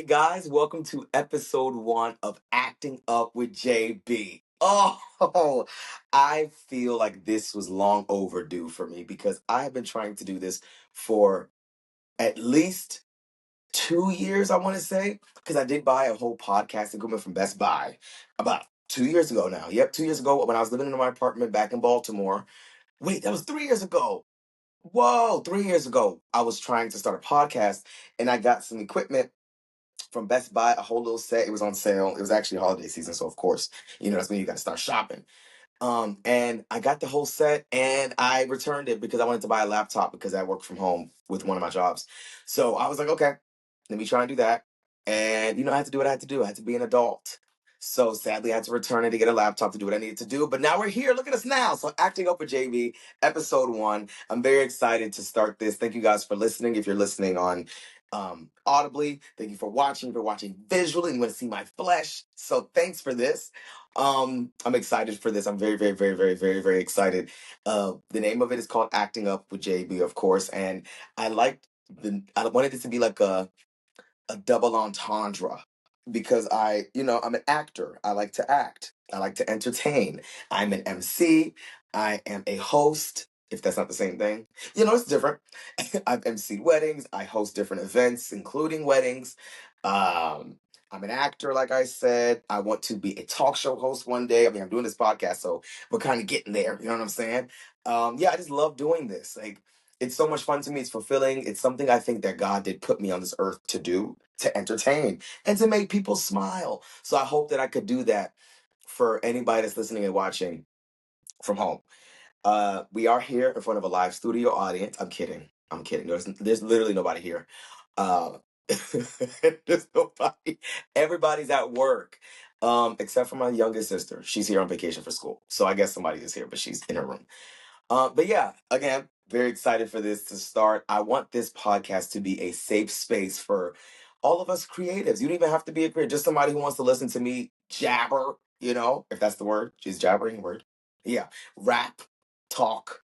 Hey guys, welcome to episode 1 of Acting Up with JB. Oh, I feel like this was long overdue for me because I have been trying to do this for at least 2 years, I want to say, because I did buy a whole podcast equipment from Best Buy about 2 years ago now. Yep, 2 years ago when I was living in my apartment back in Baltimore. Wait, that was 3 years ago. Whoa, 3 years ago, I was trying to start a podcast and I got some equipment from Best Buy, a whole little set. It was on sale. It was actually holiday season, so of course, that's when you got to start shopping. And I got the whole set and I returned it because I wanted to buy a laptop because I work from home with one of my jobs. So I was like, okay, let me try and do that. And I had to do what I had to do. I had to be an adult. So sadly, I had to return it to get a laptop to do what I needed to do. But now we're here. Look at us now. So Acting Up with JB, episode 1. I'm very excited to start this. Thank you guys for listening. If you're listening on audibly, thank you for watching. If you're watching visually and you want to see my flesh. So thanks for this. I'm excited for this. I'm very, very, very, very, very, very excited. The name of it is called Acting Up with JB, of course, and I wanted it to be like a double entendre because I'm an actor. I like to act. I like to entertain. I'm an MC. I am a host. If that's not the same thing, it's different. I've emceed weddings. I host different events, including weddings. Um, I'm an actor, like I said. I want to be a talk show host one day. I mean, I'm doing this podcast, so we're kind of getting there. You know what I'm saying? Yeah, I just love doing this. Like, it's so much fun to me. It's fulfilling. It's something I think that God did put me on this earth to do, to entertain, and to make people smile. So I hope that I could do that for anybody that's listening and watching from home. We are here in front of a live studio audience. I'm kidding. I'm kidding. There's literally nobody here. Uh, there's nobody. Everybody's at work. Except for my youngest sister. She's here on vacation for school. So I guess somebody is here, but she's in her room. But yeah, again, very excited for this to start. I want this podcast to be a safe space for all of us creatives. You don't even have to be a creative, just somebody who wants to listen to me jabber, if that's the word. Is jabbering a word? Yeah. Rap, talk,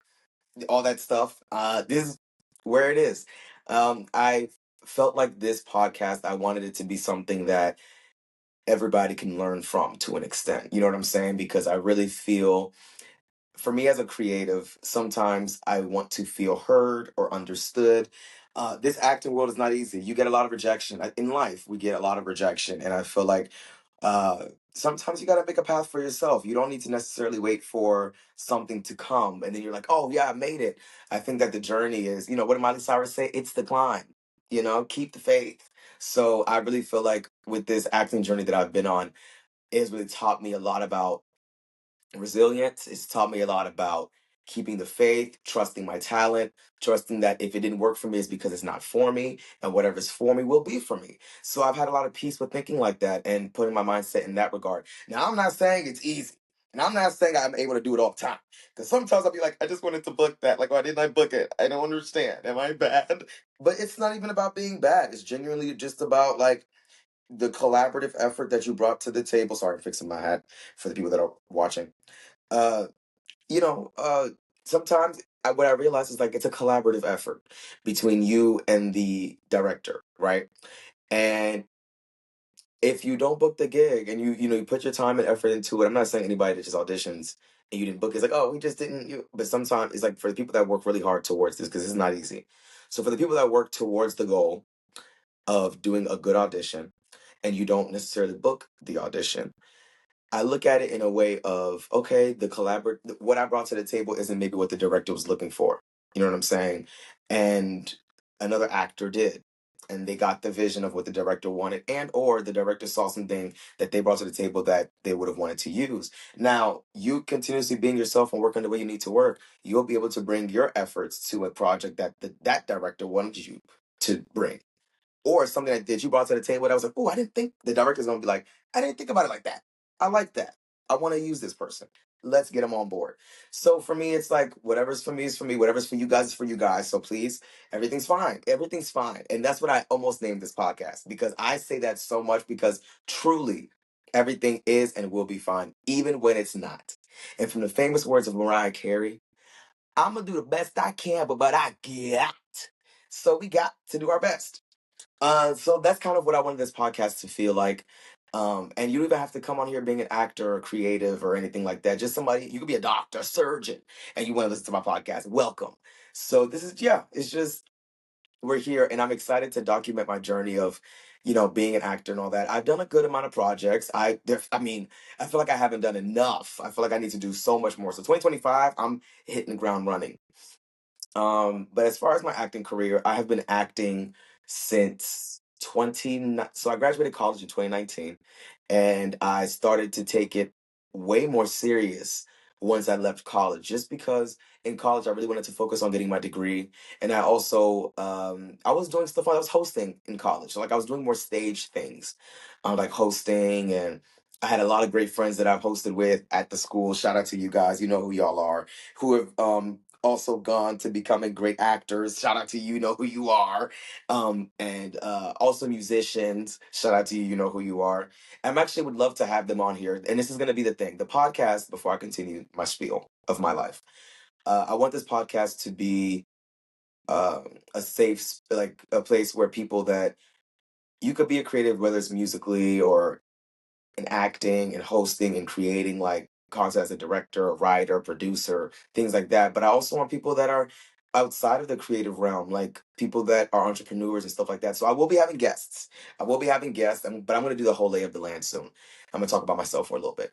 all that stuff. This is where it is. I felt like this podcast, I wanted it to be something that everybody can learn from to an extent. You know what I'm saying? Because I really feel for me as a creative, sometimes I want to feel heard or understood. This acting world is not easy. You get a lot of rejection in life. We get a lot of rejection, and I feel like uh, sometimes you got to make a path for yourself. You don't need to necessarily wait for something to come, and then you're like, "Oh yeah, I made it." I think that the journey is, what did Miley Cyrus say? It's the climb. Keep the faith. So I really feel like with this acting journey that I've been on, it has really taught me a lot about resilience. It's taught me a lot about keeping the faith, trusting my talent, trusting that if it didn't work for me, it's because it's not for me, and whatever's for me will be for me. So I've had a lot of peace with thinking like that and putting my mindset in that regard. Now, I'm not saying it's easy. And I'm not saying I'm able to do it all the time. Because sometimes I'll be like, I just wanted to book that. Like, why didn't I book it? I don't understand. Am I bad? But it's not even about being bad. It's genuinely just about like the collaborative effort that you brought to the table. Sorry, I'm fixing my hat for the people that are watching. uh you know Sometimes what I realize is like it's a collaborative effort between you and the director, right? And if you don't book the gig and you put your time and effort into it, I'm not saying anybody that just auditions and you didn't book it's like, oh, we just didn't you but sometimes it's like for the people that work really hard towards this, because it's not easy. So for the people that work towards the goal of doing a good audition and you don't necessarily book the audition, I look at it in a way of, okay, what I brought to the table isn't maybe what the director was looking for. You know what I'm saying? And another actor did. And they got the vision of what the director wanted, and or the director saw something that they brought to the table that they would have wanted to use. Now, you continuously being yourself and working the way you need to work, you'll be able to bring your efforts to a project that that director wanted you to bring, or something that you brought to the table that I was like, oh, I didn't think the director's gonna be like, I didn't think about it like that. I like that. I want to use this person. Let's get them on board. So for me, it's like whatever's for me is for me. Whatever's for you guys is for you guys. So please, everything's fine. Everything's fine. And that's what I almost named this podcast, because I say that so much, because truly everything is and will be fine, even when it's not. And from the famous words of Mariah Carey, I'm gonna do the best I can, but I got. So we got to do our best. So that's kind of what I wanted this podcast to feel like. And you don't even have to come on here being an actor or creative or anything like that. Just somebody, you could be a doctor, surgeon, and you want to listen to my podcast. Welcome. So this is, yeah, it's just, we're here and I'm excited to document my journey of, being an actor and all that. I've done a good amount of projects. I mean, I feel like I haven't done enough. I feel like I need to do so much more. So 2025, I'm hitting the ground running. But as far as my acting career, I have been acting since 20. So I graduated college in 2019, and I started to take it way more serious once I left college. Just because in college I really wanted to focus on getting my degree, and I also I was doing stuff. I was hosting in college, so like I was doing more stage things, like hosting and. I had a lot of great friends that I've hosted with at the school. Shout out to you guys. You know who y'all are. Who have also gone to becoming great actors. Shout out to you, know who you are. And also musicians. Shout out to you, you know who you are. I'm actually would love to have them on here. And this is going to be the thing. The podcast, before I continue my spiel of my life, I want this podcast to be a like a place where people that you could be a creative, whether it's musically or in acting and hosting and creating like content as a director, a writer, producer, things like that. But I also want people that are outside of the creative realm, like people that are entrepreneurs and stuff like that. So I will be having guests. I will be having guests, but I'm going to do the whole lay of the land soon. I'm going to talk about myself for a little bit.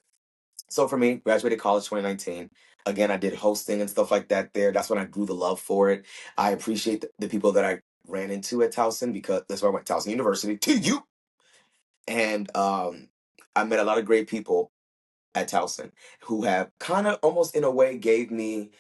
So for me, graduated college 2019. Again, I did hosting and stuff like that there. That's when I grew the love for it. I appreciate the people that I ran into at Towson because that's where I went to Towson University. To you. And I met a lot of great people at Towson who have kind of almost in a way gave me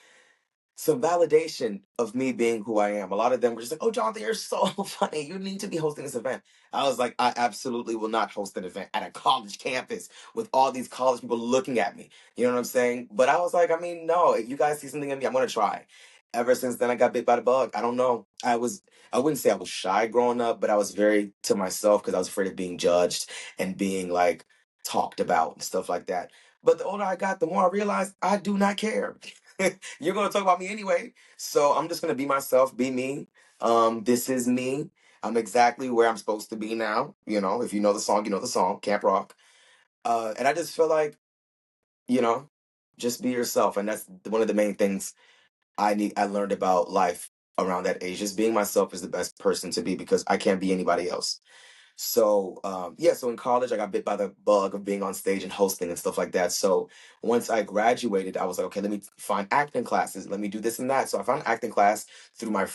some validation of me being who I am. A lot of them were just like, "Oh, Jonathan, you're so funny. You need to be hosting this event." I was like, "I absolutely will not host an event at a college campus with all these college people looking at me." You know what I'm saying? But I was like, I mean, no, if you guys see something in me, I'm gonna try. Ever since then, I got bit by the bug. I don't know. I wouldn't say I was shy growing up, but I was very to myself because I was afraid of being judged and being like talked about and stuff like that. But the older I got, the more I realized I do not care. You're gonna talk about me anyway. So I'm just gonna be myself, be me. This is me. I'm exactly where I'm supposed to be now. If you know the song, you know the song, Camp Rock. And I just feel like, you know, just be yourself. And that's one of the main things I learned about life around that age. Just being myself is the best person to be because I can't be anybody else. So yeah, so in college I got bit by the bug of being on stage and hosting and stuff like that. So once I graduated, I was like, okay, let me find acting classes. Let me do this and that. So I found an acting class through my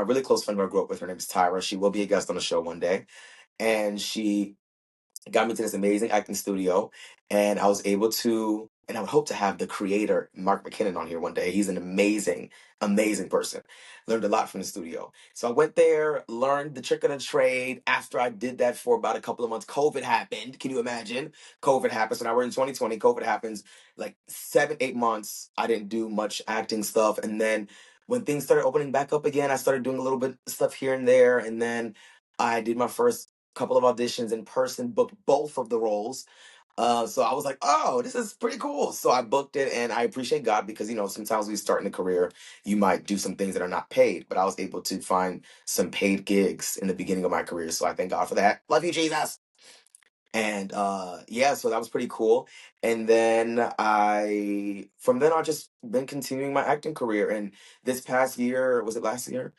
really close friend who I grew up with. Her name is Tyra. She will be a guest on the show one day. And she got me to this amazing acting studio, and I was able to, and I would hope to have the creator Mark McKinnon on here one day. He's an amazing, amazing person. Learned a lot from the studio. So I went there, learned the trick of the trade. After I did that for about a couple of months, COVID happened. Can you imagine? COVID happened. So now we're in 2020. COVID happens. Like 7, 8 months, I didn't do much acting stuff, and then when things started opening back up again, I started doing a little bit of stuff here and there, and then I did my first couple of auditions in person, booked both of the roles. So I was like, oh, this is pretty cool. So I booked it, and I appreciate God because sometimes when you start in a career, you might do some things that are not paid, but I was able to find some paid gigs in the beginning of my career. So I thank God for that. Love you, Jesus. And yeah, so that was pretty cool. And then from then on, just been continuing my acting career. And this past year, was it last year?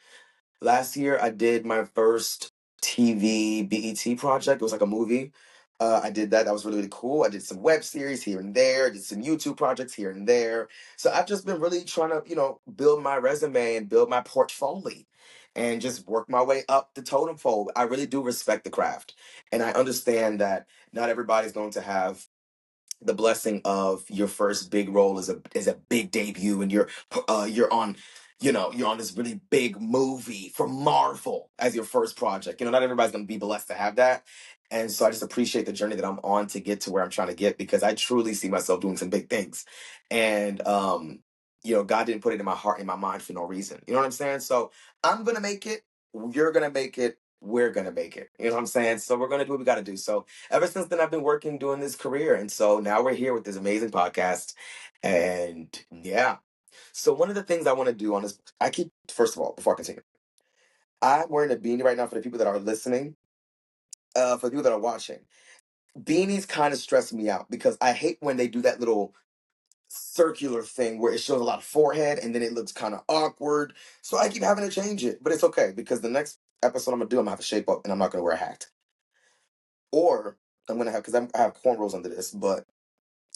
Last year, I did my first TV BET project. It was like a movie. I did that. That was really, really cool. I did some web series here and there. Did some YouTube projects here and there. So I've just been really trying to, build my resume and build my portfolio and just work my way up the totem pole. I really do respect the craft. And I understand that not everybody's going to have the blessing of your first big role is a big debut and you're on you're on this really big movie for Marvel as your first project. Not everybody's going to be blessed to have that. And so I just appreciate the journey that I'm on to get to where I'm trying to get because I truly see myself doing some big things. And God didn't put it in my heart, in my mind for no reason. You know what I'm saying? So I'm going to make it. You're going to make it. We're going to make it. You know what I'm saying? So we're going to do what we got to do. So ever since then, I've been working doing this career. And so now we're here with this amazing podcast. And yeah. So one of the things I want to do on this, first of all, before I continue, I'm wearing a beanie right now for the people that are listening, for the people that are watching. Beanies kind of stress me out because I hate when they do that little circular thing where it shows a lot of forehead and then it looks kind of awkward. So I keep having to change it, but it's okay because the next episode I'm gonna have a shape up and I'm not gonna wear a hat. Or I'm gonna have because I have cornrows under this, but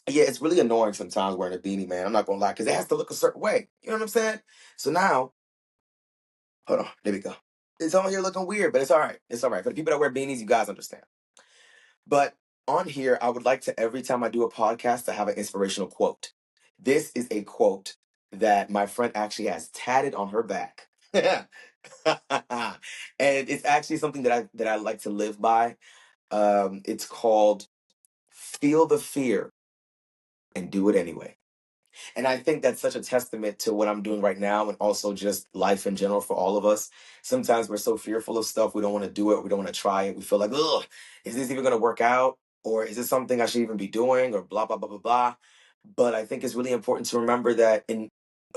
yeah, it's really annoying sometimes wearing a beanie, man. I'm not gonna lie because it has to look a certain way. You know what I'm saying? So now, hold on, there we go. It's on here looking weird, but it's all right. It's all right for the people that wear beanies. You guys understand. But on here, I would like to every time I do a podcast to have an inspirational quote. This is a quote that my friend actually has tatted on her back. And it's actually something that I like to live by. It's called "Feel the fear and do it anyway." And I think that's such a testament to what I'm doing right now and also just life in general for all of us. Sometimes we're so fearful of stuff, we don't want to do it, we don't want to try it. We feel like, ugh, is this even going to work out? Or is this something I should even be doing? Or blah, blah, blah, blah, blah. But I think it's really important to remember that in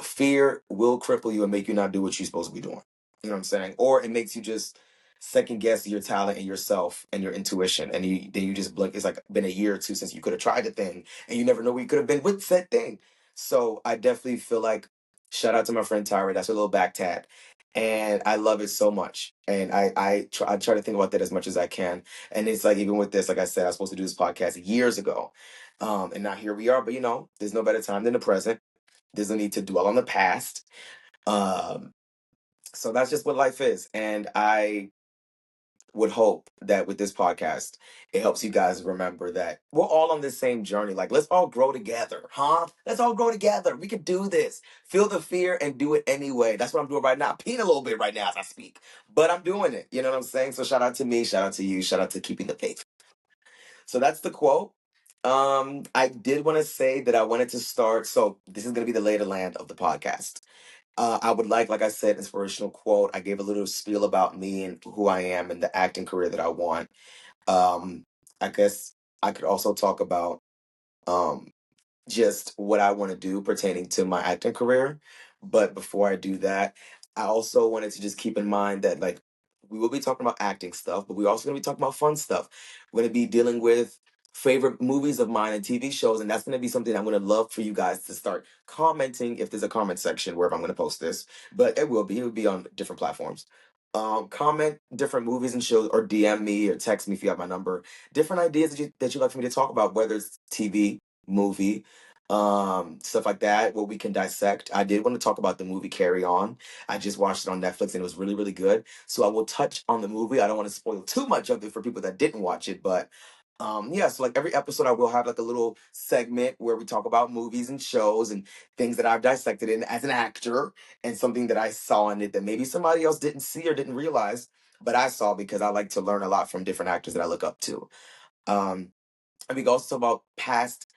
fear will cripple you and make you not do what you're supposed to be doing. You know what I'm saying? Or it makes you just second guess your talent and yourself and your intuition. And then you just blink. It's like been a year or two since you could have tried the thing and you never know where you could have been with said thing. So I definitely feel like shout out to my friend Tyra. That's a little back tat. And I love it so much. And I try to think about that as much as I can. And it's like even with this, like I said, I was supposed to do this podcast years ago. And now here we are. But there's no better time than the present. There's no need to dwell on the past. Um, so that's just what life is. And I would hope that with this podcast, it helps you guys remember that we're all on this same journey. Like, let's all grow together, huh? Let's all grow together. We can do this. Feel the fear and do it anyway. That's what I'm doing right now. Peeing a little bit right now as I speak, but I'm doing it. You know what I'm saying? So shout out to me, shout out to you, shout out to keeping the faith. So that's the quote. I did want to say that I wanted to start. So this is going to be the lay of the land of the podcast. I would like I said, inspirational quote. I gave a little spiel about me and who I am and the acting career that I want. Um, I guess I could also talk about um, just what I want to do pertaining to my acting career. But before I do that, I also wanted to just keep in mind that like we will be talking about acting stuff, but we're also going to be talking about fun stuff. We're going to be dealing with favorite movies of mine and TV shows, and that's going to be something I'm going to love for you guys to start commenting if there's a comment section wherever I'm going to post this. But it will be on different platforms. Comment different movies and shows, or DM me or text me if you have my number. Different ideas that you like for me to talk about, whether it's TV, movie, stuff like that, what we can dissect. I did want to talk about the movie Carry On. I just watched it on Netflix and it was really, really good. So I will touch on the movie. I don't want to spoil too much of it for people that didn't watch it, but yeah, so like every episode I will have like a little segment where we talk about movies and shows and things that I've dissected in as an actor and something that I saw in it that maybe somebody else didn't see or didn't realize, but I saw because I like to learn a lot from different actors that I look up to. Um, and we can also talk about past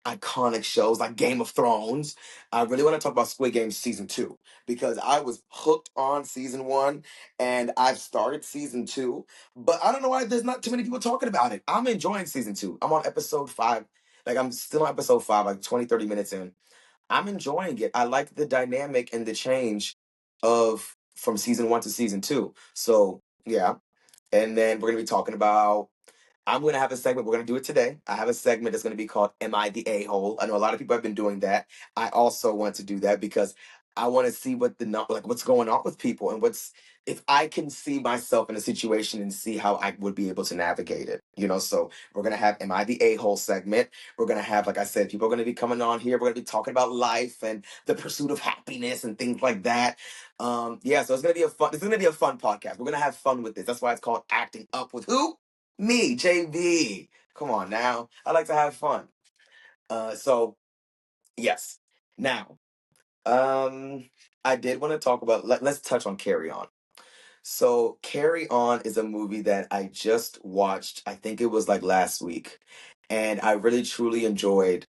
iconic shows like Game of Thrones. I really want to talk about Squid Game season two because I was hooked on season one and I've started season two, but I don't know why there's not too many people talking about it. I'm enjoying season two. I'm on episode five. Like I'm still on episode five, like 20, 30 minutes in. I'm enjoying it. I like the dynamic and the change of from season one to season two. So yeah. And then we're gonna be talking about I'm going to have a segment. We're going to do it today. I have a segment that's going to be called Am I the A-hole? I know a lot of people have been doing that. I also want to do that because I want to see what's going on with people and what's if I can see myself in a situation and see how I would be able to navigate it. So we're going to have Am I the A-hole segment. We're going to have, like I said, people are going to be coming on here. We're going to be talking about life and the pursuit of happiness and things like that. Yeah, so it's going to be a fun podcast. We're going to have fun with this. That's why it's called Acting Up with who? Me, JB. Come on now. I like to have fun. So yes. Now, I did want to talk about let's touch on Carry On. So Carry On is a movie that I just watched. I think it was like last week. And I really truly enjoyed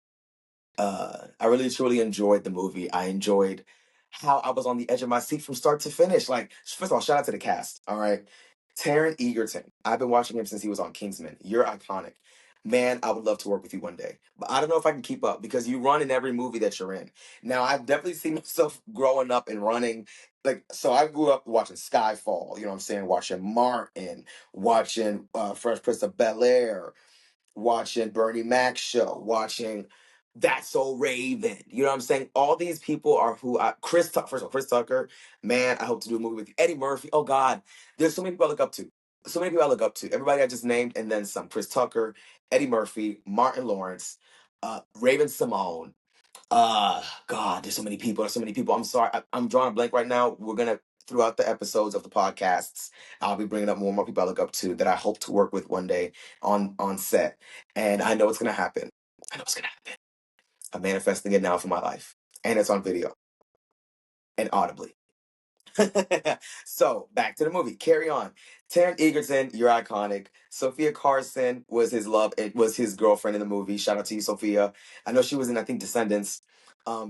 the movie. I enjoyed how I was on the edge of my seat from start to finish. Like, first of all, shout out to the cast. All right. Taron Egerton. I've been watching him since he was on Kingsman. You're iconic. man, I would love to work with you one day. But I don't know if I can keep up because you run in every movie that you're in. Now, I've definitely seen myself growing up and running. Like, so I grew up watching Skyfall, you know what I'm saying? Watching Martin, watching Fresh Prince of Bel Air, watching Bernie Mac's show, watching That's So Raven. You know what I'm saying? All these people are who I, first of all, Chris Tucker, man, I hope to do a movie with you. Eddie Murphy, oh God, there's so many people I look up to. So many people I look up to. Everybody I just named, and then some. Chris Tucker, Eddie Murphy, Martin Lawrence, Raven Simone. God, there's so many people. There's so many people. I'm sorry. I'm drawing a blank right now. We're gonna throughout the episodes of the podcasts, I'll be bringing up more and more people I look up to that I hope to work with one day on set, and I know it's gonna happen. I know it's gonna happen. I'm manifesting it now for my life, and it's on video and audibly. So back to the movie. Carry on. Taron Egerton, you're iconic. Sophia Carson was his love. It was his girlfriend in the movie. Shout out to you, Sophia. I know she was in, I think, Descendants.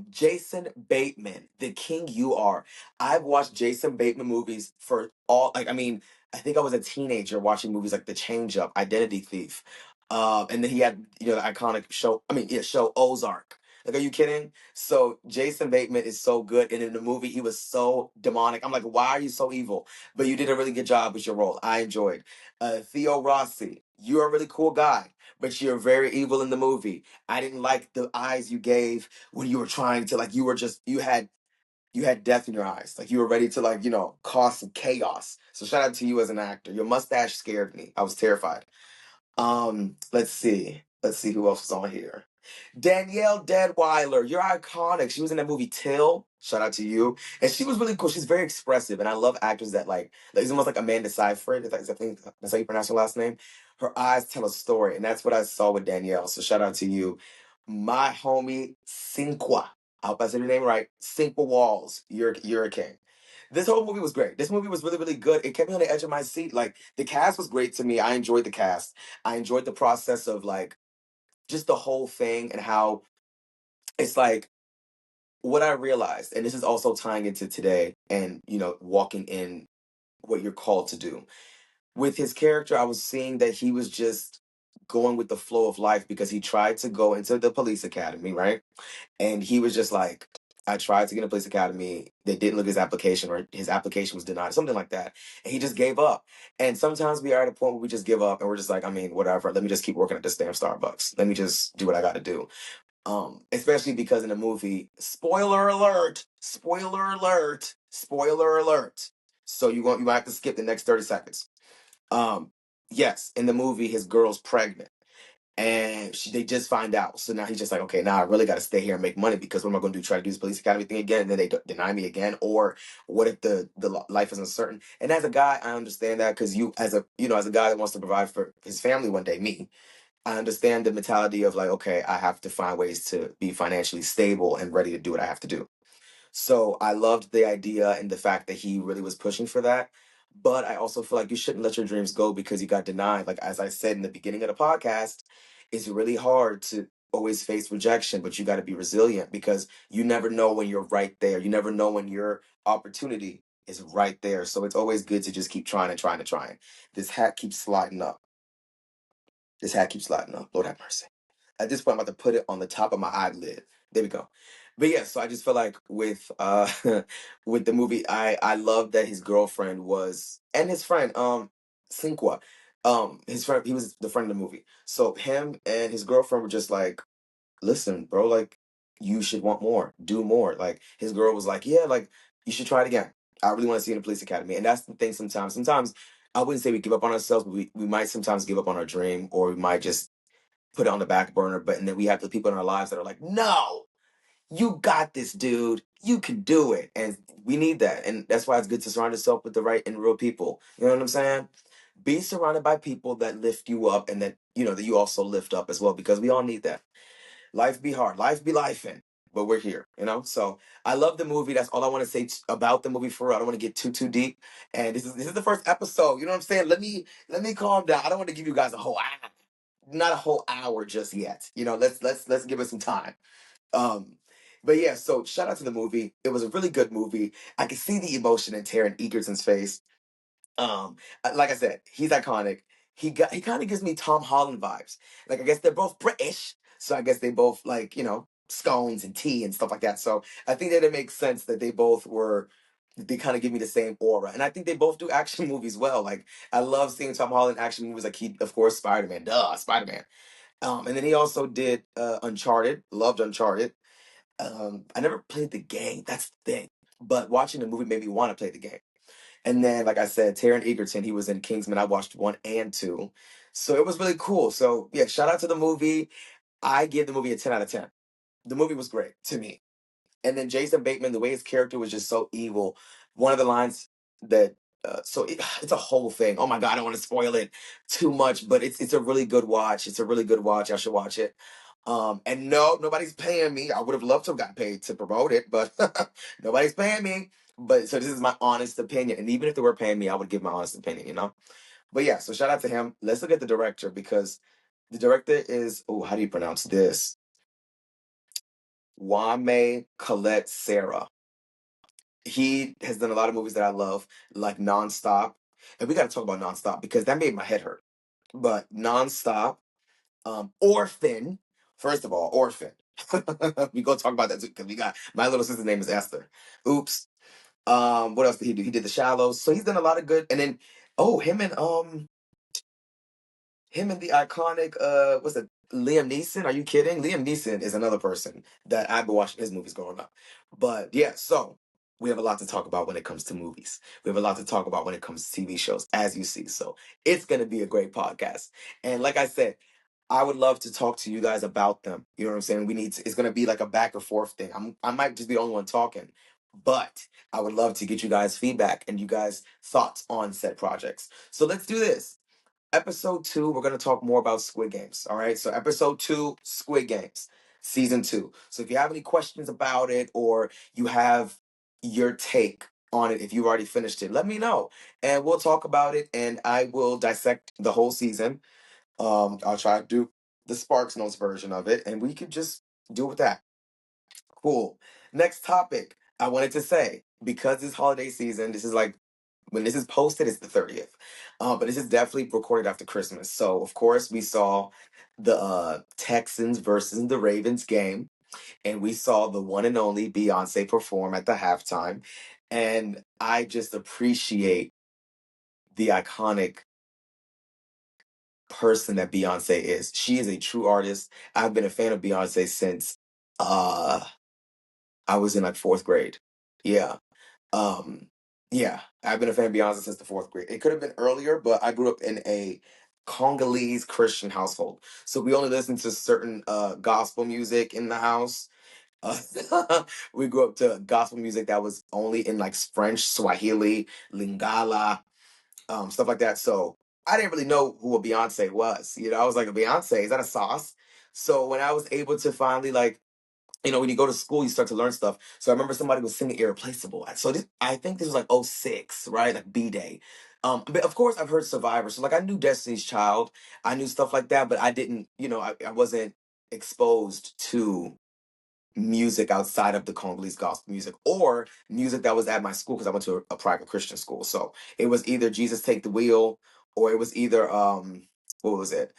Jason Bateman, the king you are. I've watched Jason Bateman movies for all. Like, I mean, I think I was a teenager watching movies like The Change Up, Identity Thief, and then he had the iconic show. I mean, yeah, show Ozark. Like, are you kidding? So Jason Bateman is so good, and in the movie he was so demonic. I'm like, why are you so evil? But you did a really good job with your role. I enjoyed. Theo Rossi, you're a really cool guy, but you're very evil in the movie. I didn't like the eyes you gave when you were trying to like you had death in your eyes, like you were ready to cause some chaos. So shout out to you as an actor. Your mustache scared me. I was terrified. Let's see who else was on here. Danielle Deadweiler, you're iconic. She was in that movie Till. Shout out to you. And she was really cool. She's very expressive, and I love actors that like it's almost like Amanda Seyfried. I think that's how you pronounce her last name. Her eyes tell a story, and that's what I saw with Danielle. So shout out to you, my homie Cinqua. I hope I said your name right. Cinqua Walls. You're a king. This whole movie was great. This movie was really, really good. It kept me on the edge of my seat. Like the cast was great to me. I enjoyed the cast. I enjoyed the process of like just the whole thing and how it's like what I realized, and this is also tying into today and walking in what you're called to do. With his character, I was seeing that he was just going with the flow of life because he tried to go into the police academy, right? And he was just like, I tried to get a police academy. They didn't look at his application, or his application was denied, something like that. And he just gave up. And sometimes we are at a point where we just give up and we're just like, I mean, whatever. Let me just keep working at this damn Starbucks. Let me just do what I got to do. Especially because in the movie, spoiler alert, spoiler alert, spoiler alert. So you might have to skip the next 30 seconds. Um, yes, in the movie, his girl's pregnant and they just find out. So now he's just like, okay, now I really got to stay here and make money because what am I going to do? Try to do this police academy thing again, and then they deny me again? Or what if the life is uncertain? And as a guy, I understand that because as a guy that wants to provide for his family one day, me, I understand the mentality of like, okay, I have to find ways to be financially stable and ready to do what I have to do. So I loved the idea and the fact that he really was pushing for that. But I also feel like you shouldn't let your dreams go because you got denied. Like, as I said in the beginning of the podcast, it's really hard to always face rejection, but you got to be resilient because you never know when you're right there. You never know when your opportunity is right there. So it's always good to just keep trying and trying and trying. This hat keeps sliding up. This hat keeps sliding up. Lord have mercy. At this point, I'm about to put it on the top of my eyelid. There we go. But yeah, so I just feel like with with the movie, I love that his girlfriend was and his friend Cinqua, his friend, he was the friend of the movie. So him and his girlfriend were just like, listen, bro, like you should want more, do more. Like his girl was like, yeah, like you should try it again. I really want to see you in the police academy, and that's the thing. Sometimes I wouldn't say we give up on ourselves, but we might sometimes give up on our dream, or we might just put it on the back burner. But and then we have the people in our lives that are like, no, you got this, dude. You can do it. And we need that. And that's why it's good to surround yourself with the right and real people. You know what I'm saying? Be surrounded by people that lift you up and that you also lift up as well, because we all need that. Life be hard. Life be lifing. But we're here. So I love the movie. That's all I want to say about the movie for real. I don't want to get too deep. And this is the first episode. You know what I'm saying? Let me calm down. I don't want to give you guys a whole hour, not a whole hour just yet. Let's give it some time. Um, but yeah, so shout out to the movie. It was a really good movie. I could see the emotion in Taron Egerton's face. Like I said, he's iconic. he kind of gives me Tom Holland vibes. Like I guess they're both British, so I guess they both like scones and tea and stuff like that. So I think that it makes sense that they both were. They kind of give me the same aura, and I think they both do action movies well. Like I love seeing Tom Holland action movies. Like he, of course, Spider Man, duh, Spider Man. And then he also did Uncharted. Loved Uncharted. I never played the game. That's the thing. But watching the movie made me want to play the game. And then, like I said, Taron Egerton, he was in Kingsman. I watched one and two. So it was really cool. So yeah, shout out to the movie. I give the movie a 10 out of 10. The movie was great to me. And then Jason Bateman, the way his character was just so evil. One of the lines that it's a whole thing. Oh my god, I don't want to spoil it too much, but it's a really good watch. It's a really good watch. I should watch it. And no, nobody's paying me. I would have loved to have got paid to promote it, but nobody's paying me. But so this is my honest opinion. And even if they were paying me, I would give my honest opinion. But yeah, so shout out to him. Let's look at the director because the director is how do you pronounce this? Wame Colette Sarah. He has done a lot of movies that I love, like Nonstop. And we got to talk about Nonstop because that made my head hurt. But Nonstop, Orphan, first of all, Orphan. We go talk about that too because we got my little sister's name is Esther. Oops. What else did he do? He did The Shallows. So he's done a lot of good. And then, him and the iconic what's it, Liam Neeson? Are you kidding? Liam Neeson is another person that I've been watching his movies growing up. But yeah, so we have a lot to talk about when it comes to movies. We have a lot to talk about when it comes to TV shows, as you see. So it's gonna be a great podcast. And like I said, I would love to talk to you guys about them. You know what I'm saying? It's gonna be like a back and forth thing. I might just be the only one talking, but I would love to get you guys feedback and you guys thoughts on said projects. So let's do this. Episode 2, we're going to talk more about Squid Games. All right. So, episode 2, Squid Games, season 2. So, if you have any questions about it or you have your take on it, if you've already finished it, let me know and we'll talk about it and I will dissect the whole season. I'll try to do the Sparks Notes version of it and we could just do with that. Cool. Next topic. I wanted to say because this holiday season, this is like when this is posted, it's the 30th. But this is definitely recorded after Christmas. So, of course, we saw the Texans versus the Ravens game, and we saw the one and only Beyonce perform at the halftime. And I just appreciate the iconic person that Beyonce is. She is a true artist. I've been a fan of Beyonce since uh, I was in like fourth grade. Yeah. Um, yeah, I've been a fan of Beyonce since the fourth grade. It could have been earlier, but I grew up in a Congolese Christian household, so we only listened to certain gospel music in the house. We grew up to gospel music that was only in like French, Swahili, Lingala, stuff like that. So I didn't really know who a Beyonce was. I was like, a Beyonce, is that a sauce? So when I was able to finally like when you go to school, you start to learn stuff. So I remember somebody was singing Irreplaceable. So I think this was like '06, right? Like B-Day. But of course I've heard Survivor. So like I knew Destiny's Child. I knew stuff like that, but I didn't, I wasn't exposed to music outside of the Congolese gospel music or music that was at my school because I went to a private Christian school. So it was either Jesus Take the Wheel or it was either what was it?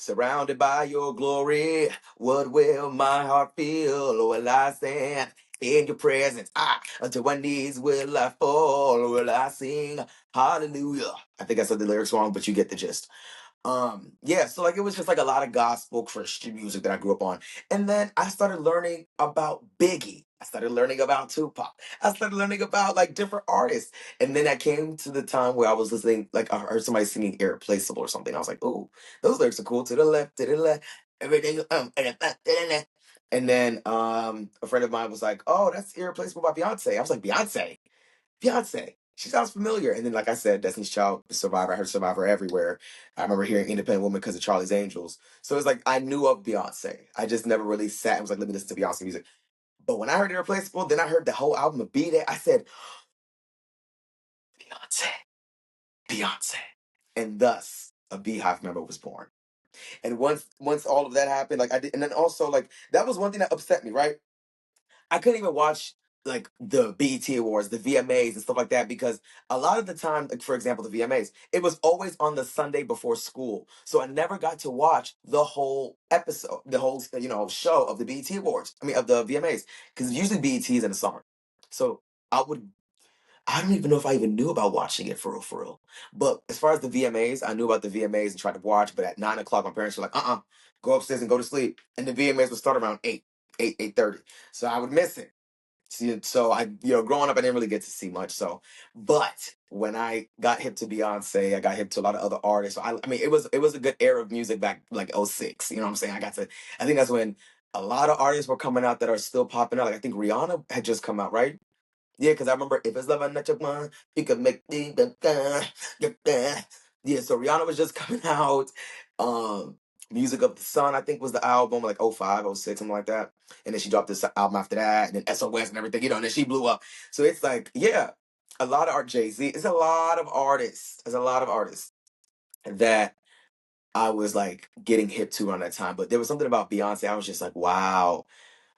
Surrounded by your glory, what will my heart feel? Will I stand in your presence? Until my knees will I fall? Will I sing hallelujah? I think I said the lyrics wrong, but you get the gist. Yeah, so like it was just like a lot of gospel Christian music that I grew up on. And then I started learning about Biggie. I started learning about Tupac. I started learning about like different artists. And then I came to the time where I was listening, like I heard somebody singing Irreplaceable or something. I was like, oh, those lyrics are cool. To the left, everything and then a friend of mine was like, oh, that's Irreplaceable by Beyonce. I was like, Beyonce. She sounds familiar. And then, like I said, Destiny's Child, Survivor. I heard Survivor everywhere. I remember hearing Independent Woman because of Charlie's Angels. So it's like I knew of Beyonce. I just never really sat and was like, let me listen to Beyonce music. But when I heard Irreplaceable, then I heard the whole album of Be There. I said, Beyonce, Beyonce. And thus, a Beehive member was born. And once all of that happened, like I did, and then also like that was one thing that upset me, right? I couldn't even watch like the BET Awards, the VMAs, and stuff like that, because a lot of the time, like for example, the VMAs, it was always on the Sunday before school, so I never got to watch the whole episode, the whole show of the BET Awards. I mean, of the VMAs, because usually BET is in the summer, so I would. I don't even know if I even knew about watching it for real, for real. But as far as the VMAs, I knew about the VMAs and tried to watch. But at 9 o'clock, my parents were like, go upstairs and go to sleep." And the VMAs would start around 8:30. So I would miss it. See, so I, growing up, I didn't really get to see much. So, but when I got hip to Beyonce, I got hip to a lot of other artists. So I mean, it was a good era of music back like '06. You know what I'm saying? I think that's when a lot of artists were coming out that are still popping out. Like I think Rihanna had just come out, right? Yeah, because I remember if it's love and not your one, you can make me yeah, so Rihanna was just coming out. Um, Music of the Sun, I think, was the album, like '05, '06, something like that. And then she dropped this album after that, and then SOS and everything, and then she blew up. So it's like, yeah, a lot of art, Jay-Z. It's a lot of artists. There's a lot of artists that I was like getting hip to around that time. But there was something about Beyonce, I was just like, wow.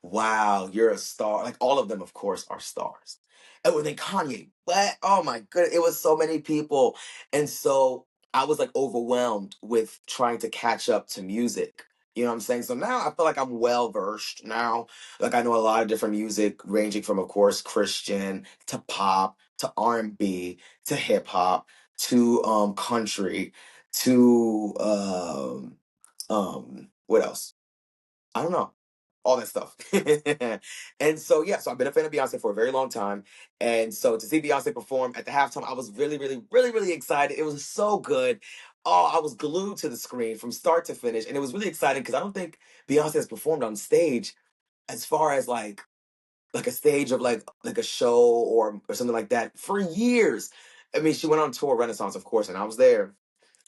Wow, you're a star. Like all of them, of course, are stars. And then Kanye, what? Oh my goodness, it was so many people. And so I was like overwhelmed with trying to catch up to music. You know what I'm saying? So now I feel like I'm well versed now. Like I know a lot of different music, ranging from, of course, Christian to pop to R&B to hip hop to country to what else? I don't know, all that stuff. And so yeah, so I've been a fan of Beyonce for a very long time. And so to see Beyonce perform at the halftime, I was really, really, really, really excited. It was so good. Oh, I was glued to the screen from start to finish. And it was really exciting because I don't think Beyonce has performed on stage as far as like a stage of like a show or something like that for years. I mean, she went on tour Renaissance, of course, and I was there.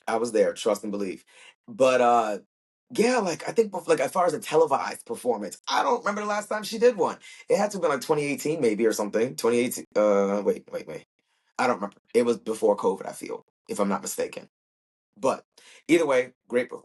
I was there, trust and believe. But yeah, like I think like as far as a televised performance, I don't remember the last time she did one. It had to have been like 2018 maybe or something. 2018. Wait. I don't remember. It was before COVID, I feel, if I'm not mistaken. But either way,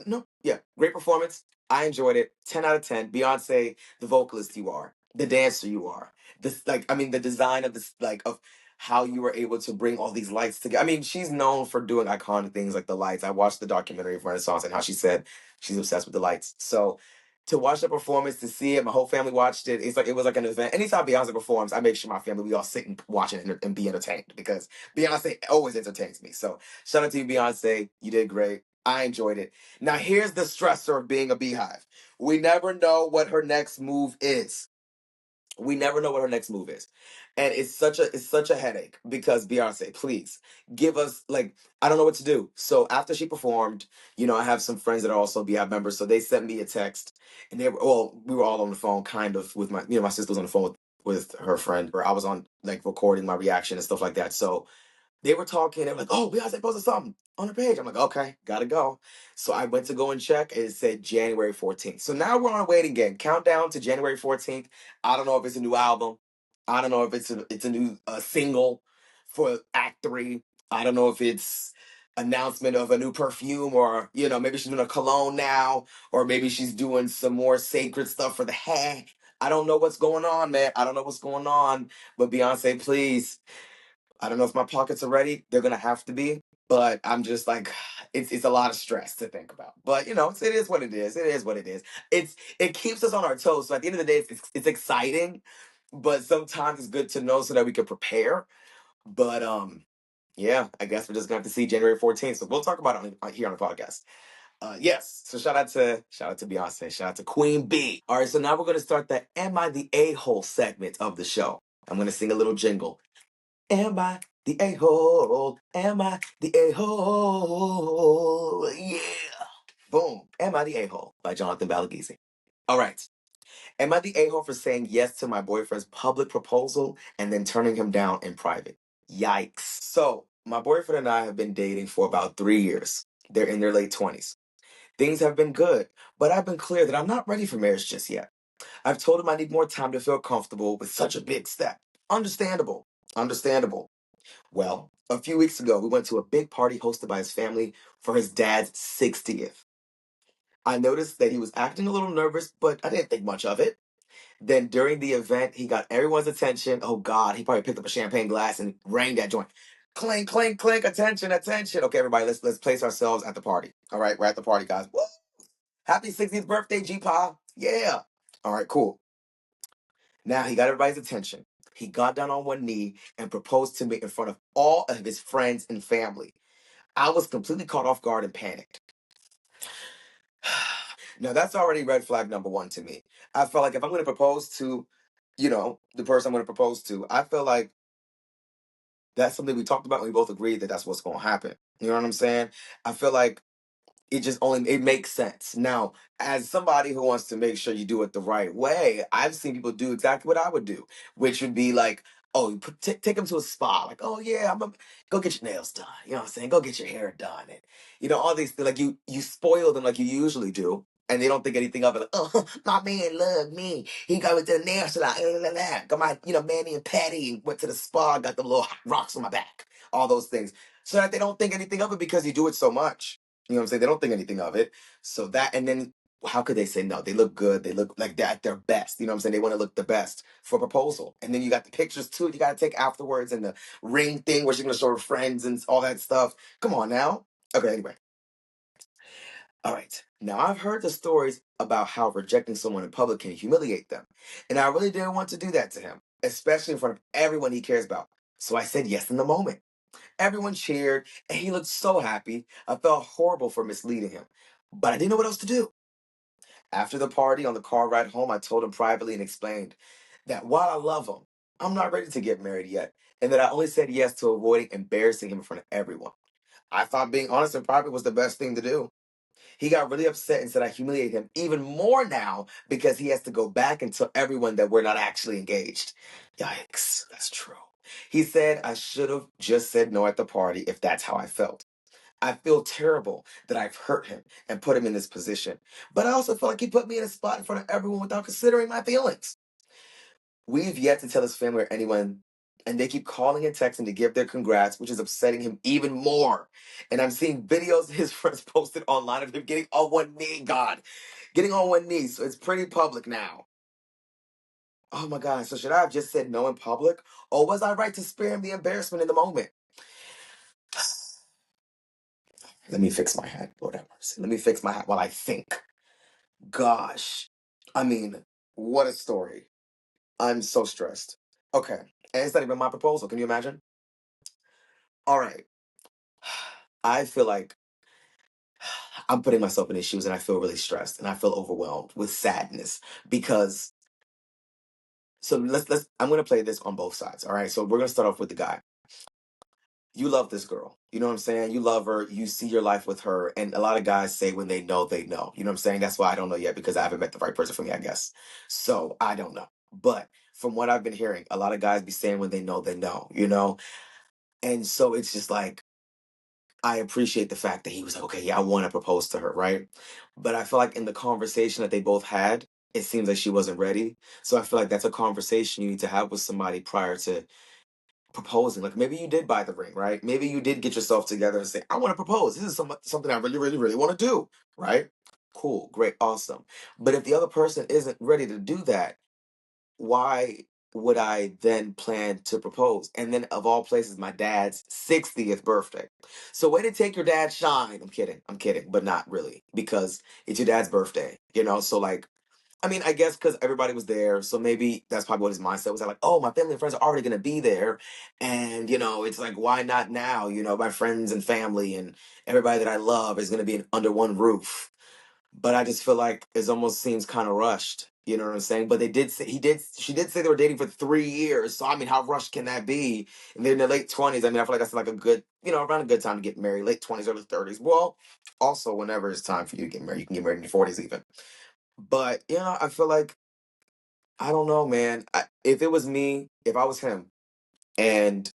no, yeah, great performance. I enjoyed it. 10 out of 10. Beyonce, the vocalist you are, the dancer you are. This like I mean the design of this like of how you were able to bring all these lights together. I mean, she's known for doing iconic things like the lights. I watched the documentary of Renaissance and how she said she's obsessed with the lights. So to watch the performance, to see it, my whole family watched it. It's like it was like an event. Anytime Beyonce performs, I make sure my family we all sit and watch it and be entertained because Beyonce always entertains me. So shout out to you, Beyonce. You did great. I enjoyed it. Now, here's the stressor of being a beehive. We never know what her next move is. We never know what her next move is. And it's such a headache because Beyonce, please give us like I don't know what to do. So after she performed, I have some friends that are also Beehive members, so they sent me a text and we were all on the phone kind of with my sister was on the phone with her friend, or I was on like recording my reaction and stuff like that. So they were talking. They were like, "Oh, Beyonce posted something on her page." I'm like, "Okay, gotta go." So I went to go and check. And it said January 14th. So now we're on a waiting game. Countdown to January 14th. I don't know if it's a new album. I don't know if it's a new single for Act Three. I don't know if it's announcement of a new perfume, or maybe she's doing a cologne now, or maybe she's doing some more sacred stuff for the hair. I don't know what's going on, man. I don't know what's going on. But Beyonce, please. I don't know if my pockets are ready. They're gonna have to be, but I'm just like, it's a lot of stress to think about. But it is what it is. It is what it is. It keeps us on our toes. So at the end of the day, it's exciting, but sometimes it's good to know so that we can prepare. But yeah, I guess we're just gonna have to see January 14th. So we'll talk about it here on the podcast. Yes. So shout out to Beyonce. Shout out to Queen B. All right. So now we're gonna start the "Am I the A-hole" segment of the show. I'm gonna sing a little jingle. Am I the a-hole? Am I the a-hole? Yeah. Boom. Am I the a-hole by Jonathan Balagizi. All right. Am I the a-hole for saying yes to my boyfriend's public proposal and then turning him down in private? Yikes. So, my boyfriend and I have been dating for about 3 years. They're in their late 20s. Things have been good, but I've been clear that I'm not ready for marriage just yet. I've told him I need more time to feel comfortable with such a big step. Understandable. Understandable. Well, a few weeks ago, we went to a big party hosted by his family for his dad's 60th. I noticed that he was acting a little nervous, but I didn't think much of it. Then during the event, he got everyone's attention. Oh God, he probably picked up a champagne glass and rang that joint. Clink, clink, clink, attention, attention. Okay, everybody, let's place ourselves at the party. All right, we're at the party, guys. Woo! Happy 60th birthday, G-Pa. Yeah. All right, cool. Now he got everybody's attention. He got down on one knee and proposed to me in front of all of his friends and family. I was completely caught off guard and panicked. Now that's already red flag number one to me. I felt like if I'm going to propose to, the person I'm going to propose to, I feel like that's something we talked about and we both agreed that that's what's going to happen. You know what I'm saying? I feel like it makes sense. Now, as somebody who wants to make sure you do it the right way, I've seen people do exactly what I would do, which would be like, oh, take them to a spa, like, oh yeah, go get your nails done. You know what I'm saying? Go get your hair done, and all these things. Like you spoil them like you usually do, and they don't think anything of it. Like, oh, my man loved me. He got to the nail salon. Got my Manny and Patty and went to the spa. Got the little hot rocks on my back. All those things, so that they don't think anything of it because you do it so much. You know what I'm saying? They don't think anything of it. So that, and then how could they say no? They look good. They look like that. Their best. You know what I'm saying? They want to look the best for a proposal. And then you got the pictures too. You got to take afterwards and the ring thing where she's going to show her friends and all that stuff. Come on now. Okay, anyway. All right. Now I've heard the stories about how rejecting someone in public can humiliate them. And I really didn't want to do that to him, especially in front of everyone he cares about. So I said yes in the moment. Everyone cheered, and he looked so happy. I felt horrible for misleading him, but I didn't know what else to do. After the party, on the car ride home, I told him privately and explained that while I love him, I'm not ready to get married yet, and that I only said yes to avoiding embarrassing him in front of everyone. I thought being honest in private was the best thing to do. He got really upset and said I humiliate him even more now because he has to go back and tell everyone that we're not actually engaged. Yikes, that's true. He said I should have just said no at the party if that's how I felt. I feel terrible that I've hurt him and put him in this position, but I also feel like he put me in a spot in front of everyone without considering my feelings. We've yet to tell his family or anyone, and they keep calling and texting to give their congrats, which is upsetting him even more. And I'm seeing videos his friends posted online of him getting on one knee, God, getting on one knee. So it's pretty public now. Oh my God. So should I have just said no in public? Or was I right to spare him the embarrassment in the moment? Let me fix my hat. Lord have mercy. Let me fix my hat while I think. Gosh. I mean, what a story. I'm so stressed. Okay. And it's not even my proposal. Can you imagine? All right. I feel like I'm putting myself in his shoes and I feel really stressed and I feel overwhelmed with sadness because let's I'm gonna play this on both sides. All right. So we're gonna start off with the guy. You love this girl. You know what I'm saying? You love her. You see your life with her. And a lot of guys say when they know, they know. You know what I'm saying? That's why I don't know yet because I haven't met the right person for me, I guess. So I don't know. But from what I've been hearing, a lot of guys be saying when they know, they know. And so it's just like, I appreciate the fact that he was like, okay, yeah, I want to propose to her, right? But I feel like in the conversation that they both had, it seems like she wasn't ready. So I feel like that's a conversation you need to have with somebody prior to proposing. Like maybe you did buy the ring, right? Maybe you did get yourself together and say, I want to propose. This is something I really, really, really want to do, right? Cool, great, awesome. But if the other person isn't ready to do that, why would I then plan to propose? And then, of all places, my dad's 60th birthday. So, way to take your dad's shine. I'm kidding, but not really because it's your dad's birthday, So, like, I mean, I guess because everybody was there, so maybe that's probably what his mindset was. Like, oh, my family and friends are already gonna be there, and it's like, why not now? My friends and family and everybody that I love is gonna be under one roof. But I just feel like it almost seems kind of rushed. You know what I'm saying? But she did say they were dating for 3 years. So I mean, how rushed can that be? And they're in their late 20s. I mean, I feel like that's like a good, around a good time to get married, late 20s, early 30s. Well, also whenever it's time for you to get married, you can get married in your 40s even. But I feel like I don't know, man. If it was me, if I was him, and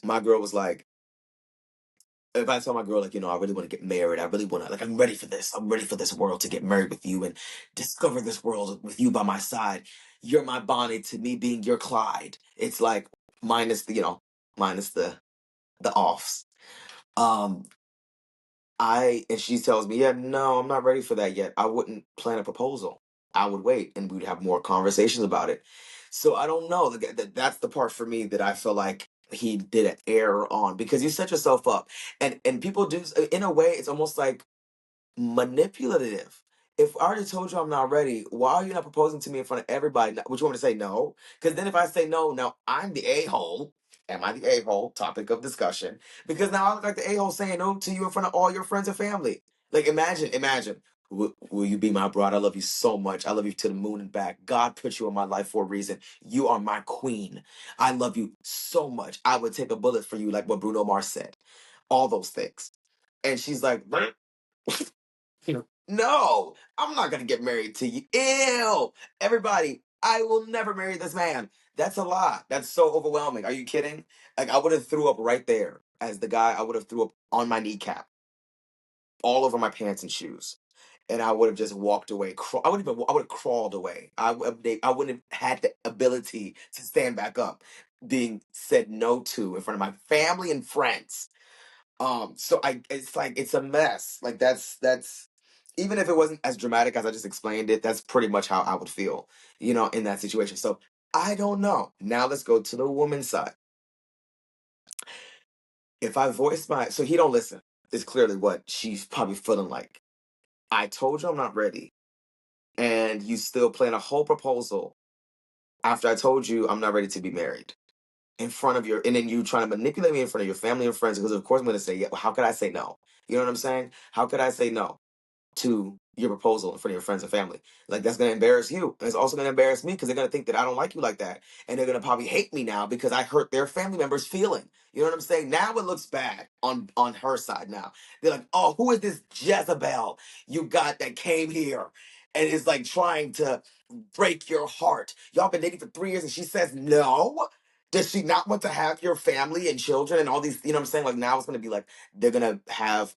my girl was like, if I tell my girl, like, I really want to get married, I really want to, like, I'm ready for this. I'm ready for this world to get married with you and discover this world with you by my side. You're my Bonnie to me being your Clyde. It's like minus minus the offs. Um, and she tells me, yeah, no, I'm not ready for that yet. I wouldn't plan a proposal. I would wait and we'd have more conversations about it. So I don't know. Like, that's the part for me that I feel like he did an error on, because you set yourself up, and people do, in a way. It's almost like manipulative. If I already told you I'm not ready, why are you not proposing to me in front of everybody? Would you want me to say no? Because then if I say no, now I'm the a hole. Am I the a hole? Topic of discussion. Because now I look like the a hole saying no to you in front of all your friends and family. Like, imagine. Will you be my bride? I love you so much. I love you to the moon and back. God put you in my life for a reason. You are my queen. I love you so much. I would take a bullet for you, like what Bruno Mars said. All those things. And she's like, no, I'm not gonna get married to you. Ew. Everybody, I will never marry this man. That's a lot. That's so overwhelming. Are you kidding? Like, I would have threw up right there as the guy. I would have threw up on my kneecap, all over my pants and shoes, and I would have just walked away. I would have crawled away. I wouldn't have had the ability to stand back up, being said no to in front of my family and friends. So it's like it's a mess. Like, that's even if it wasn't as dramatic as I just explained it, that's pretty much how I would feel, in that situation. So I don't know. Now let's go to the woman's side. If I voice so he don't listen, is clearly what she's probably feeling like. I told you I'm not ready, and you still plan a whole proposal after I told you I'm not ready to be married in front of and then you trying to manipulate me in front of your family and friends, because of course I'm going to say, yeah, well, how could I say no? You know what I'm saying? How could I say no to your proposal in front of your friends and family? Like, that's going to embarrass you. And it's also going to embarrass me, because they're going to think that I don't like you like that. And they're going to probably hate me now because I hurt their family members' feeling. You know what I'm saying? Now it looks bad on her side now. They're like, oh, who is this Jezebel you got that came here and is like trying to break your heart? Y'all been dating for 3 years and she says no? Does she not want to have your family and children and all these, you know what I'm saying? Like, now it's going to be like they're going to have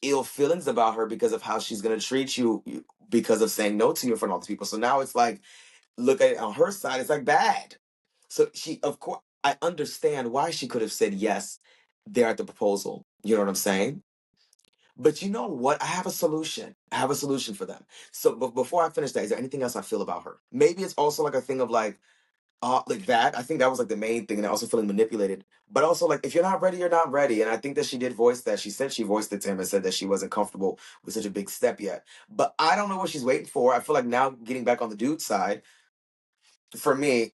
ill feelings about her because of how she's going to treat you, because of saying no to you in front of all these people. So now it's like, look at it on her side, it's like bad. So she, of course, I understand why she could have said yes there at the proposal. You know what I'm saying? But you know what? I have a solution. I have a solution for them. So, but before I finish that, is there anything else I feel about her? Maybe it's also like a thing of like that. I think that was like the main thing, and also feeling manipulated. But also, like, if you're not ready, you're not ready. And I think that she did voice that. She said she voiced it to him and said that she wasn't comfortable with such a big step yet. But I don't know what she's waiting for. I feel like now, getting back on the dude side, for me,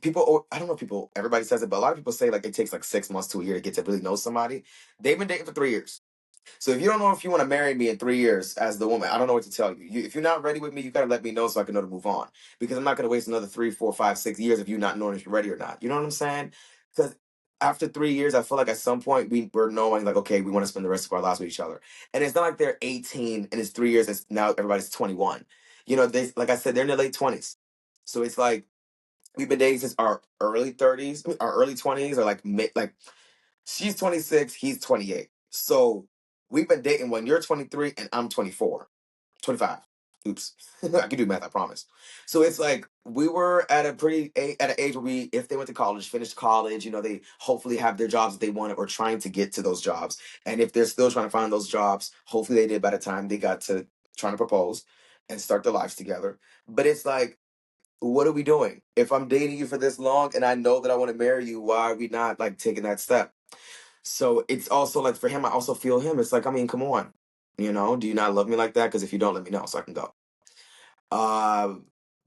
I don't know if people, everybody says it, but a lot of people say like it takes like 6 months to a year to get to really know somebody. They've been dating for 3 years. So if you don't know if you want to marry me in 3 years as the woman, I don't know what to tell you. If you're not ready with me, you gotta let me know so I can know to move on. Because I'm not gonna waste another 3, 4, 5, 6 years if you're not knowing if you're ready or not. You know what I'm saying? Because after 3 years, I feel like at some point we're knowing like, okay, we want to spend the rest of our lives with each other. And it's not like they're 18 and it's 3 years and now everybody's 21. They, like I said, they're in their late 20s. So it's like we've been dating since our early 30s, our early 20s, or like she's 26, he's 28. So we've been dating when you're 23 and I'm 24, 25. Oops. I can do math, I promise. So it's like we were at at an age where if they went to college, finished college, they hopefully have their jobs that they wanted or trying to get to those jobs. And if they're still trying to find those jobs, hopefully they did by the time they got to trying to propose and start their lives together. But it's like, what are we doing? If I'm dating you for this long and I know that I want to marry you, why are we not like taking that step? So it's also like for him, I also feel him. It's like, I mean, come on. Do you not love me like that? Because if you don't, let me know so I can go. Uh,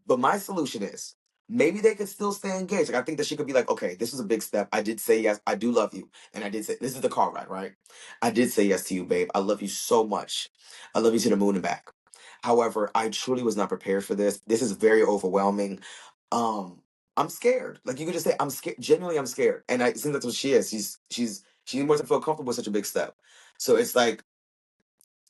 but my solution is maybe they could still stay engaged. Like, I think that she could be like, okay, this was a big step. I did say yes. I do love you. And I did say, this is the car ride, right? I did say yes to you, babe. I love you so much. I love you to the moon and back. However, I truly was not prepared for this. This is very overwhelming. I'm scared. Like, you could just say, I'm scared. Genuinely, I'm scared. And I think that's what she is. She wants to feel comfortable with such a big step. So it's like,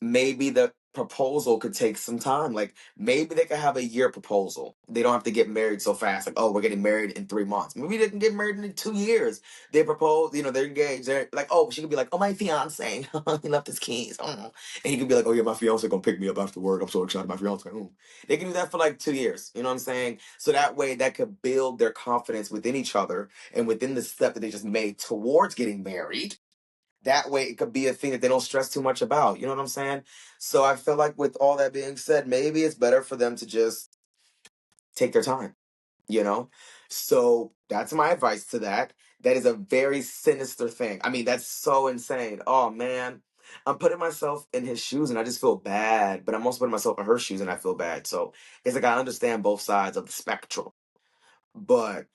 maybe the proposal could take some time. Like, maybe they could have a year proposal. They don't have to get married so fast. Like, oh, we're getting married in 3 months. Maybe they can get married in 2 years. They propose, they're engaged. They're like, oh, she could be like, oh, my fiance, he left his keys. Oh. And he could be like, oh yeah, my fiance gonna pick me up after work. I'm so excited. My fiance. Oh. They can do that for like 2 years. You know what I'm saying? So that way, that could build their confidence within each other and within the step that they just made towards getting married. That way it could be a thing that they don't stress too much about. You know what I'm saying? So I feel like with all that being said, maybe it's better for them to just take their time, you know? So that's my advice to that. That is a very sinister thing. I mean, that's so insane. Oh man. I'm putting myself in his shoes and I just feel bad, but I'm also putting myself in her shoes and I feel bad. So it's like I understand both sides of the spectrum. But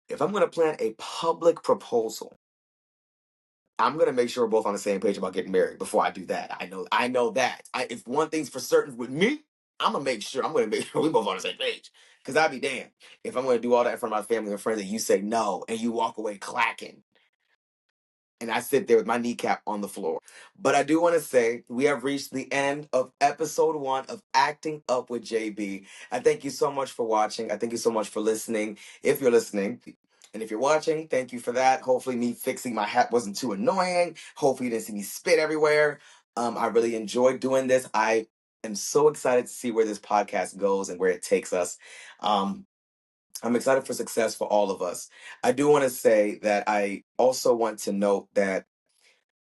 if I'm gonna plan a public proposal, I'm gonna make sure we're both on the same page about getting married before I do that. I know that. If one thing's for certain with me, I'm gonna make sure we both on the same page. Cause I'd be damned if I'm gonna do all that in front of my family and friends and you say no and you walk away clacking and I sit there with my kneecap on the floor. But I do want to say we have reached the end of episode 1 of Acting Up with JB. I thank you so much for watching. I thank you so much for listening. If you're listening, and if you're watching, thank you for that. Hopefully, me fixing my hat wasn't too annoying. Hopefully, you didn't see me spit everywhere. I really enjoyed doing this. I am so excited to see where this podcast goes and where it takes us. Um, I'm excited for success for all of us. I do want to say that I also want to note that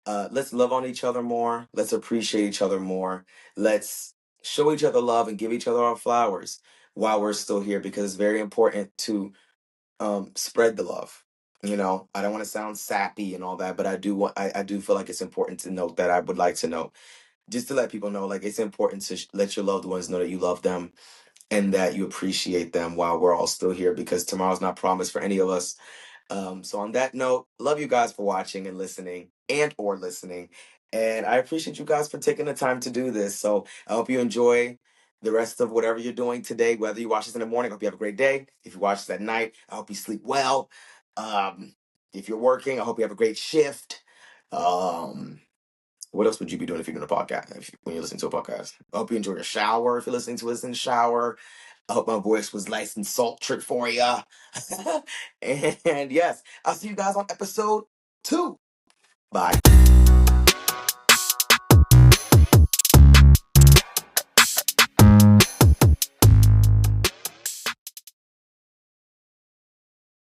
let's love on each other more. Let's appreciate each other more. Let's show each other love and give each other our flowers while we're still here because it's very important to spread the love. You know, I don't want to sound sappy and all that, but I do feel like it's important to note that I would like to know just to let people know like it's important to let your loved ones know that you love them and that you appreciate them while we're all still here because tomorrow's not promised for any of us. So on that note, love you guys for watching and listening or listening. And I appreciate you guys for taking the time to do this. So I hope you enjoy the rest of whatever you're doing today. Whether you watch this in the morning, I hope you have a great day. If you watch this at night, I hope you sleep well. Um, if you're working, I hope you have a great shift. Um, what else would you be doing if you're doing a podcast? When you're listening to a podcast, I hope you enjoy your shower. If you're listening to us in the shower, I hope my voice was nice and sultry for you. And yes, I'll see you guys on episode 2. Bye.